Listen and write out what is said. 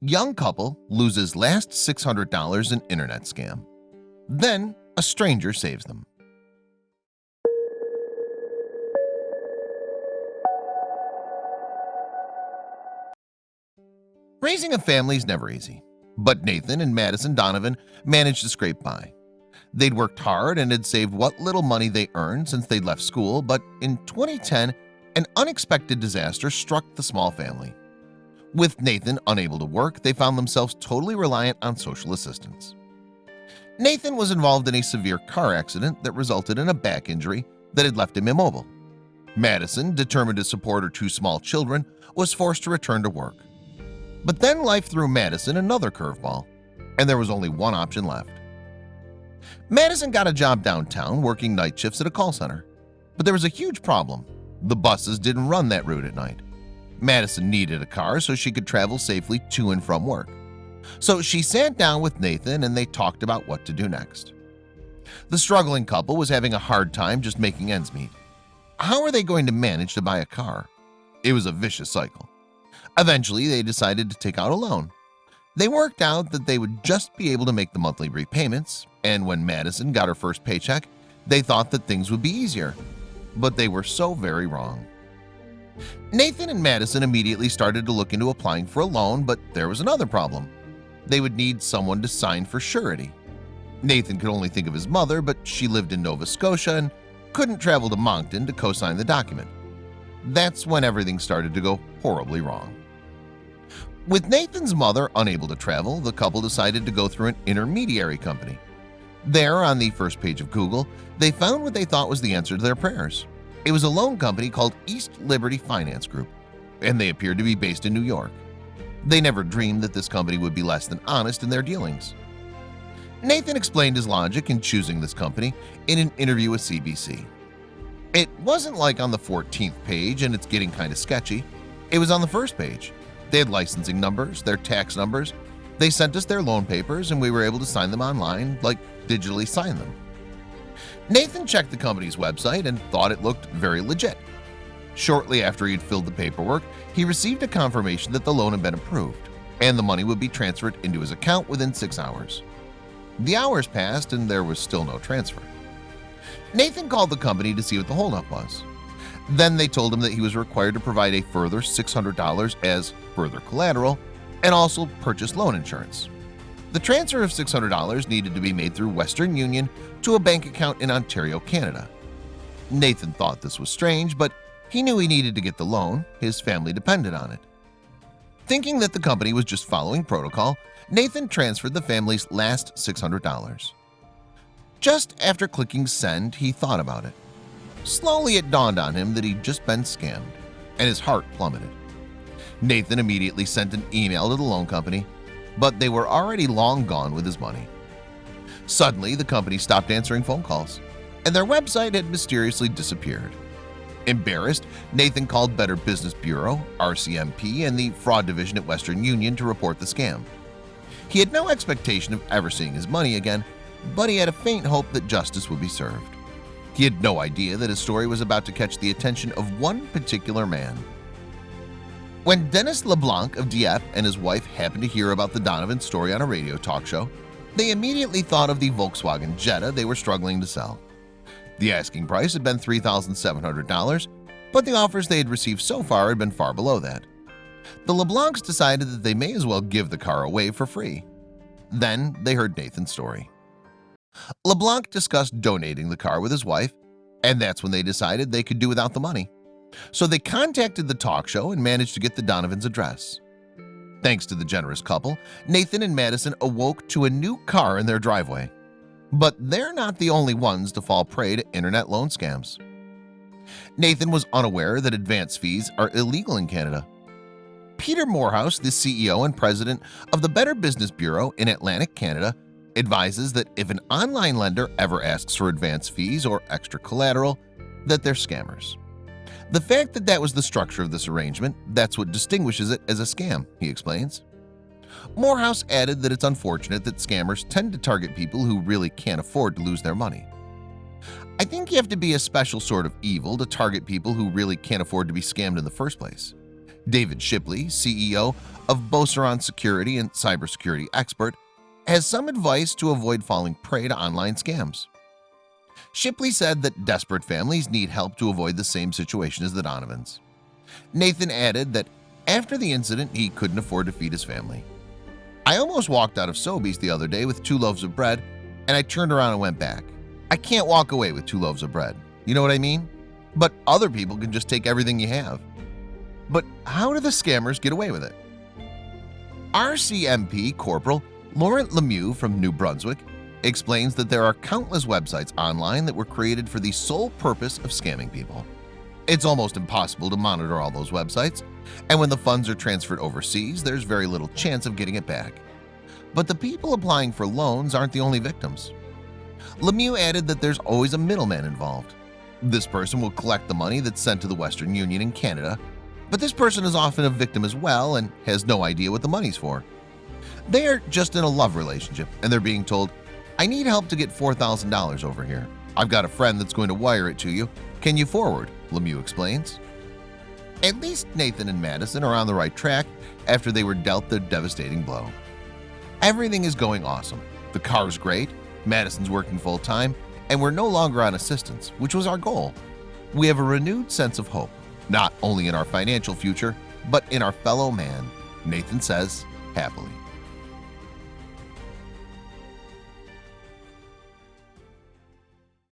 Young couple loses last $600 in internet scam. Then a stranger saves them. Raising a family is never easy, but Nathan and Madison Donovan managed to scrape by. They'd worked hard and had saved what little money they earned since they'd left school, but in 2010, an unexpected disaster struck the small family. With Nathan unable to work, they found themselves totally reliant on social assistance. Nathan was involved in a severe car accident that resulted in a back injury that had left him immobile. Madison, determined to support her two small children, was forced to return to work. But then life threw Madison another curveball, and there was only one option left. Madison got a job downtown working night shifts at a call center, but there was a huge problem. The buses didn't run that route at night. Madison needed a car so she could travel safely to and from work. So she sat down with Nathan and they talked about what to do next. The struggling couple was having a hard time just making ends meet. How are they going to manage to buy a car? It was a vicious cycle. Eventually, they decided to take out a loan. They worked out that they would just be able to make the monthly repayments, and when Madison got her first paycheck, they thought that things would be easier. But they were so very wrong. Nathan and Madison immediately started to look into applying for a loan, but there was another problem. They would need someone to sign for surety. Nathan could only think of his mother, but she lived in Nova Scotia and couldn't travel to Moncton to co-sign the document. That's when everything started to go horribly wrong. With Nathan's mother unable to travel, the couple decided to go through an intermediary company. There, on the first page of Google, they found what they thought was the answer to their prayers. It was a loan company called East Liberty Finance Group, and they appeared to be based in New York. They never dreamed that this company would be less than honest in their dealings. Nathan explained his logic in choosing this company in an interview with CBC. It wasn't like on the 14th page and it's getting kind of sketchy. It was on the first page. They had licensing numbers, their tax numbers. They sent us their loan papers and we were able to sign them online, like digitally sign them. Nathan checked the company's website and thought it looked very legit. Shortly after he had filled the paperwork, he received a confirmation that the loan had been approved and the money would be transferred into his account within 6 hours. The hours passed and there was still no transfer. Nathan called the company to see what the holdup was. Then they told him that he was required to provide a further $600 as further collateral and also purchase loan insurance. The transfer of $600 needed to be made through Western Union to a bank account in Ontario, Canada. Nathan thought this was strange, but he knew he needed to get the loan. His family depended on it. Thinking that the company was just following protocol, Nathan transferred the family's last $600. Just after clicking send, he thought about it. Slowly it dawned on him that he'd just been scammed, and his heart plummeted. Nathan immediately sent an email to the loan company, but they were already long gone with his money. Suddenly, the company stopped answering phone calls, and their website had mysteriously disappeared. Embarrassed, Nathan called Better Business Bureau, RCMP, and the fraud division at Western Union to report the scam. He had no expectation of ever seeing his money again, but he had a faint hope that justice would be served. He had no idea that his story was about to catch the attention of one particular man. When Dennis LeBlanc of Dieppe and his wife happened to hear about the Donovan story on a radio talk show, they immediately thought of the Volkswagen Jetta they were struggling to sell. The asking price had been $3,700, but the offers they had received so far had been far below that. The LeBlancs decided that they may as well give the car away for free. Then they heard Nathan's story. LeBlanc discussed donating the car with his wife, and that's when they decided they could do without the money. So they contacted the talk show and managed to get the Donovan's address. Thanks to the generous couple, Nathan and Madison awoke to a new car in their driveway. But they're not the only ones to fall prey to internet loan scams. Nathan was unaware that advance fees are illegal in Canada. Peter Morehouse, the CEO and president of the Better Business Bureau in Atlantic Canada, advises that if an online lender ever asks for advance fees or extra collateral, that they're scammers. The fact that that was the structure of this arrangement, that's what distinguishes it as a scam, he explains. Morehouse added that it's unfortunate that scammers tend to target people who really can't afford to lose their money. I think you have to be a special sort of evil to target people who really can't afford to be scammed in the first place. David Shipley, CEO of Boceron Security and cybersecurity expert, has some advice to avoid falling prey to online scams. Shipley said that desperate families need help to avoid the same situation as the Donovans. Nathan added that after the incident, he couldn't afford to feed his family. "I almost walked out of Sobeys the other day with 2 loaves of bread, and I turned around and went back. I can't walk away with 2 loaves of bread. You know what I mean? But other people can just take everything you have." But how do the scammers get away with it? RCMP Corporal Laurent Lemieux from New Brunswick explains that there are countless websites online that were created for the sole purpose of scamming people. It's almost impossible to monitor all those websites, and when the funds are transferred overseas, there's very little chance of getting it back. But the people applying for loans aren't the only victims. Lemieux added that there's always a middleman involved. This person will collect the money that's sent to the Western Union in Canada, but this person is often a victim as well and has no idea what the money's for. They are just in a love relationship and they're being told, "I need help to get $4,000 over here. I've got a friend that's going to wire it to you. Can you forward?" Lemieux explains. At least Nathan and Madison are on the right track after they were dealt their devastating blow. Everything is going awesome. The car's great, Madison's working full-time, and we're no longer on assistance, which was our goal. We have a renewed sense of hope, not only in our financial future, but in our fellow man, Nathan says happily.